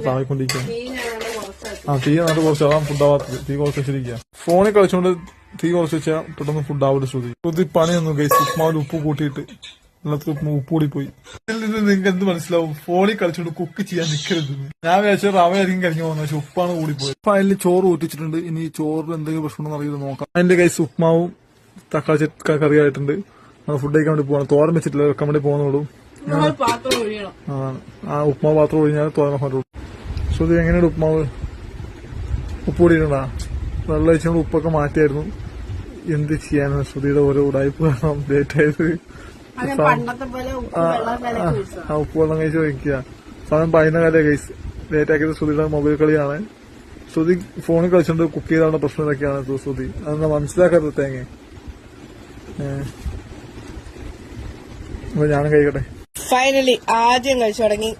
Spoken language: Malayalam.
താവിക്കൊണ്ടിരിക്കുക. തീ നല്ല കുറച്ച് അതാണ് ഫുഡാവാത്തത്. തീ കുറച്ച് വെച്ചിരിക്കുക. ഫോണിൽ കളിച്ചോണ്ട് തീ കുറച്ച് വെച്ചാൽ പെട്ടെന്ന് ഫുഡാവട്ടെ. ശ്രുതി പണിയൊന്നും ഗൈസ്. ഉപ്മാവിൽ ഉപ്പ് കൂട്ടിയിട്ട് എല്ലാത്തിലും ഉപ്പ് കൂടി പോയി. നിങ്ങൾക്ക് എന്ത് മനസ്സിലാവും? ഫോണിൽ കളിച്ചോണ്ട് കുക്ക് ചെയ്യാൻ നിൽക്കരുത്. ഞാൻ വിചാരിച്ച റവയായിരിക്കും കരിഞ്ഞു പോകുന്നത്, പക്ഷെ ഉപ്പാണ് കൂടിപ്പോയി. ഇപ്പൊ അതിൽ ചോറ് ഊറ്റിച്ചിട്ടുണ്ട്. ഇനി ചോറിൽ എന്തെങ്കിലും പ്രശ്നം അറിയില്ല, നോക്കാം. അതിന്റെ ഗൈസ് ഉപ്മാവും തക്കാളി കറിയായിട്ടുണ്ട്. ഫുഡ് കഴിക്കാൻ വേണ്ടി പോകണം. തോരൻ വെച്ചിട്ടില്ല, വെക്കാൻ വേണ്ടി പോകുന്നുള്ളൂ. ആ ഉപ്മാവ് പാത്രം ഒഴിഞ്ഞാൽ തോരൻ പറ്റുള്ളൂ. ശ്രുതി എങ്ങനെയാണ് ഉപ്മാവ്? ഉപ്പ് കൂടിയിട്ടുണ്ടാ? വെള്ളം ഒഴിച്ചുകൊണ്ട് ഉപ്പൊക്കെ മാറ്റിയായിരുന്നു. എന്ത് ചെയ്യാനാണ് ശ്രുതിയുടെ ഓരോ ഉടായ്പ കാരണം ലേറ്റ് ആയത്. ഉപ്പ് വെള്ളം കഴിച്ച് വയ്ക്കുക. സമയം 11 കഴിച്ച് ലേറ്റ് ആക്കിയത് ശ്രുതിയുടെ മൊബൈൽ കളിയാണ്. ശ്രുതി ഫോണിൽ കളിച്ചോണ്ട് കുക്ക് ചെയ്താലുള്ള പ്രശ്നം ഇതൊക്കെയാണ് ശ്രുതി. അതെന്താ മനസ്സിലാക്കാത്തത്? തേങ്ങ ഞാനും കഴിക്കട്ടെ. ഫൈനലി ആദ്യം കഴിച്ചു തുടങ്ങി.